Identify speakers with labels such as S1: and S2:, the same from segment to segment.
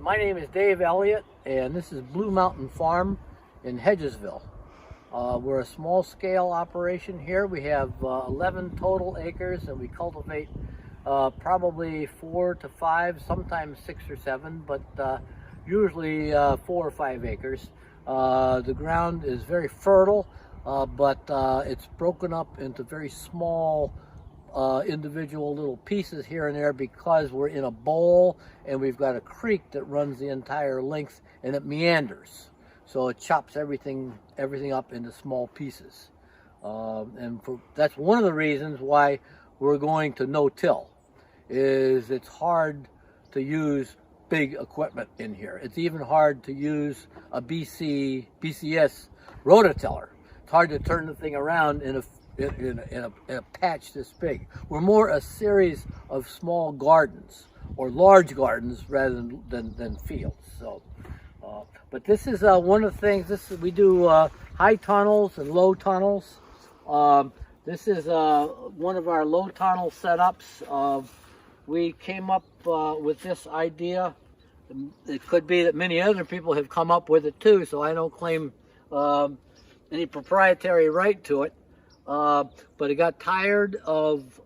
S1: My name is Dave Elliott, and this is Blue Mountain Farm in Hedgesville. We're a small-scale operation here. We have 11 total acres, and we cultivate probably 4 to 5, sometimes 6 or 7, but usually 4 or 5 acres. The ground is very fertile, but it's broken up into very small individual little pieces here and there because we're in a bowl and we've got a creek that runs the entire length and it meanders. So it chops everything up into small pieces. That's one of the reasons why we're going to no-till, is it's hard to use big equipment in here. It's even hard to use a BCS rototiller. It's hard to turn the thing around in a patch this big. We're more a series of small gardens or large gardens rather than fields. So, but this is one of the things. We do high tunnels and low tunnels. This is one of our low tunnel setups. We came up with this idea. It could be that many other people have come up with it too, so I don't claim any proprietary right to it. But it got tired of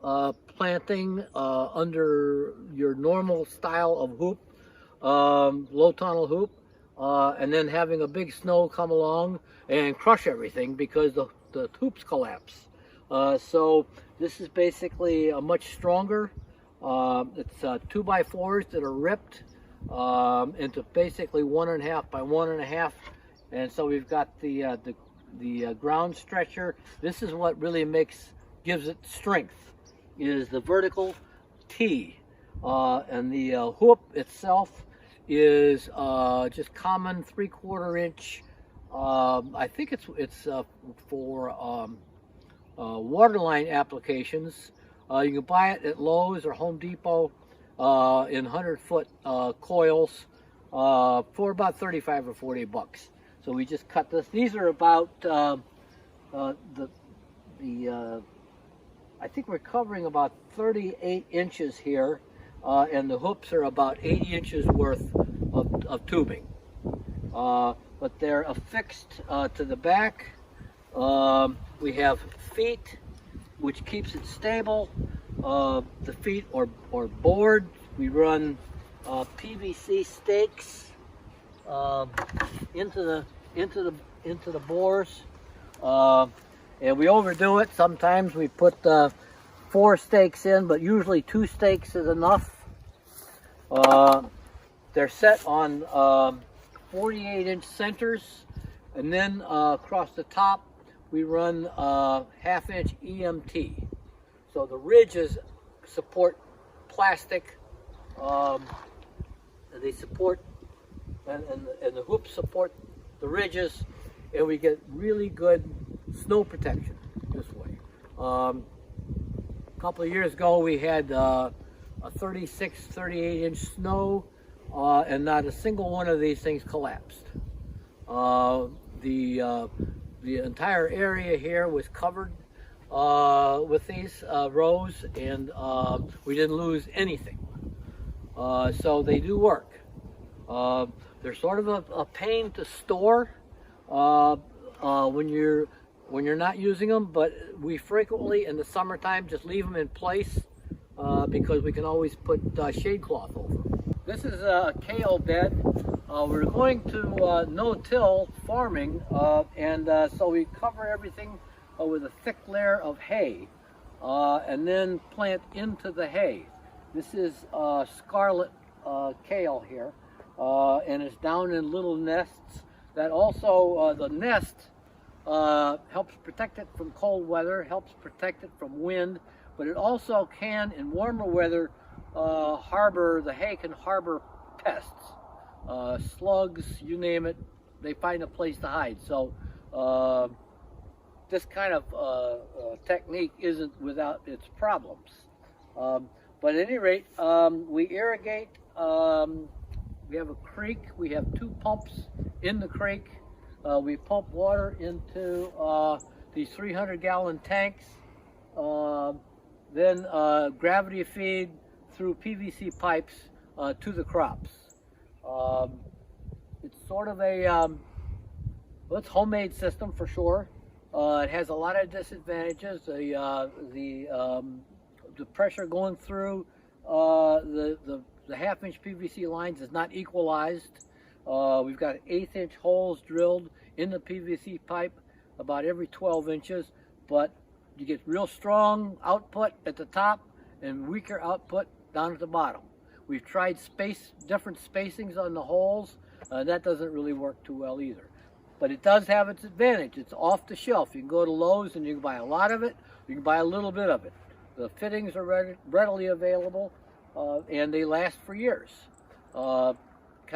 S1: planting under your normal style of hoop, low tunnel hoop, and then having a big snow come along and crush everything because the hoops collapse. So this is basically a much stronger. It's 2x4s that are ripped into basically 1.5 by 1.5, and so we've got the ground stretcher. This is what really gives it strength, is the vertical T, and the hoop itself is just common 3/4 inch. I think it's for waterline applications. You can buy it at Lowe's or Home Depot in 100-foot coils for about 35 or 40 bucks. So we just cut this. These are about I think we're covering about 38 inches here, and the hoops are about 80 inches worth of tubing. But they're affixed to the back. We have feet, which keeps it stable. The feet or board. We run PVC stakes into the bores, and we overdo it. Sometimes we put 4 stakes in, but usually 2 stakes is enough. They're set on 48-inch centers, and then across the top we run 1/2-inch EMT. So the ridges support plastic. They support, and the hoops support the ridges, and we get really good snow protection this way. A couple of years ago we had a 38-inch snow, and not a single one of these things collapsed. The entire area here was covered with these rows, and we didn't lose anything. So they do work. They're sort of a pain to store when you're not using them, but we frequently in the summertime just leave them in place because we can always put shade cloth over them. This is a kale bed. We're going to no-till farming, and so we cover everything with a thick layer of hay, and then plant into the hay. This is scarlet kale here, and it's down in little nests. That also, the nest helps protect it from cold weather, helps protect it from wind, but it also can, in warmer weather, the hay can harbor pests, slugs, you name it. They find a place to hide. So this kind of technique isn't without its problems. But at any rate, we irrigate. We have a creek. We have 2 pumps in the creek. We pump water into these 300-gallon tanks. Then gravity feed through PVC pipes to the crops. sort of a well, it's homemade system for sure. It has a lot of disadvantages. The pressure going through the half-inch PVC lines is not equalized. We've got 1/8-inch holes drilled in the PVC pipe about every 12 inches, but you get real strong output at the top and weaker output down at the bottom. We've tried different spacings on the holes. That doesn't really work too well either. But it does have its advantage. It's off the shelf. You can go to Lowe's and you can buy a lot of it. You can buy a little bit of it. The fittings are readily available, and they last for years. Got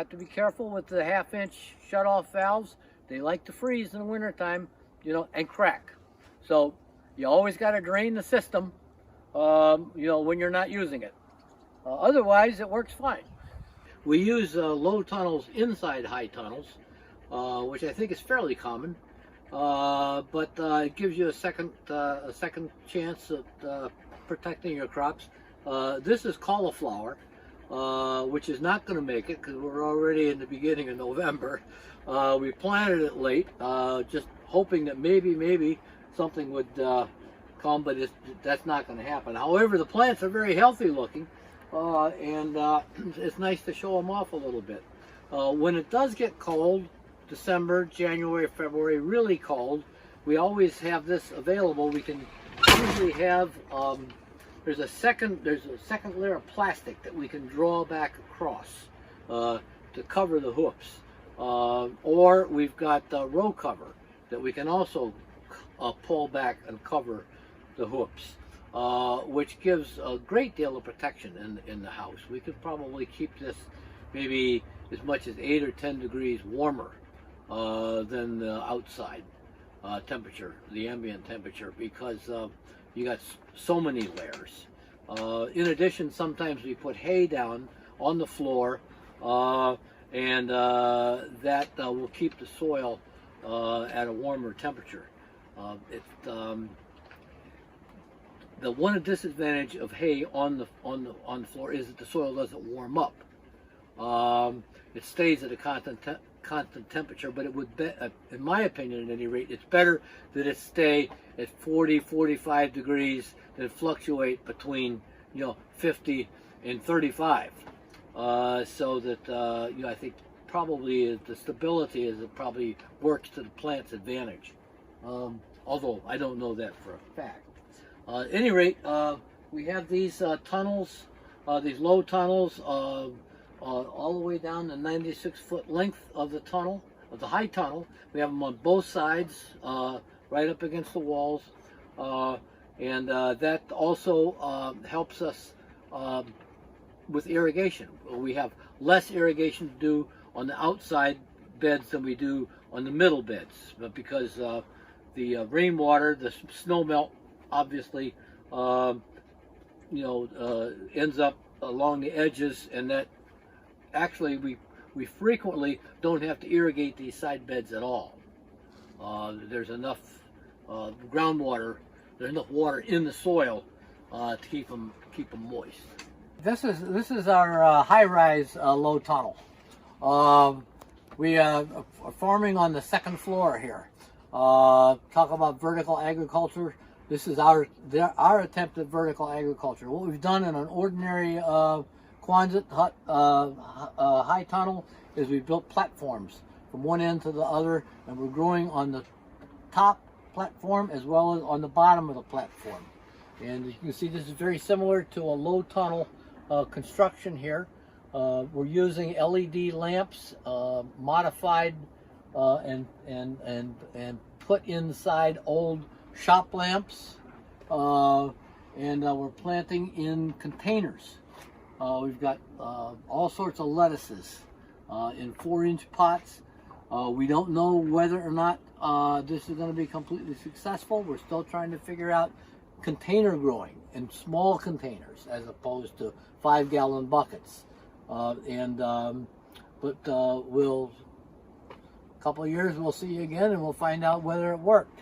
S1: to be careful with the half-inch shut-off valves. They like to freeze in the wintertime, and crack. So you always got to drain the system, when you're not using it. Otherwise, it works fine. We use low tunnels inside high tunnels, which I think is fairly common, but it gives you a second chance at protecting your crops. This is cauliflower, which is not going to make it because we're already in the beginning of November. We planted it late, just hoping that maybe something would come, but that's not going to happen. However, the plants are very healthy looking, and it's nice to show them off a little bit. When it does get cold, December, January, February, really cold, we always have this available. We can usually have there's a second layer of plastic that we can draw back across to cover the hoops, or we've got row cover that we can also pull back and cover the hoops, which gives a great deal of protection in the house. We could probably keep this maybe as much as 8 or 10 degrees warmer than the outside temperature, the ambient temperature, because you got so many layers. In addition, sometimes we put hay down on the floor, and that will keep the soil at a warmer temperature. The one disadvantage of hay on the floor is that the soil doesn't warm up. It stays at a constant temperature, but it would be, in my opinion at any rate, it's better that it stay at 40-45 degrees than fluctuate between 50 and 35, so that I think probably the stability probably works to the plant's advantage, although I don't know that for a fact. At any rate, we have these tunnels, these low tunnels, all the way down the 96-foot length of the tunnel, of the high tunnel. We have them on both sides, right up against the walls, and that also helps us with irrigation. We have less irrigation to do on the outside beds than we do on the middle beds, but because the rainwater, the snow melt, obviously, ends up along the edges, and that actually we frequently don't have to irrigate these side beds at all. There's enough groundwater, there's enough water in the soil to keep them moist. This is our high-rise low tunnel. We are farming on the second floor here. Talk about vertical agriculture. This is our attempt at vertical agriculture. What we've done in an ordinary Quonset hut high tunnel is we built platforms from one end to the other, and we're growing on the top platform as well as on the bottom of the platform. And you can see this is very similar to a low tunnel construction here. We're using LED lamps, modified and put inside old shop lamps, and we're planting in containers. We've got all sorts of lettuces in 4-inch pots. We don't know whether or not this is going to be completely successful. We're still trying to figure out container growing in small containers as opposed to 5-gallon buckets. But a couple of years we'll see again and we'll find out whether it worked.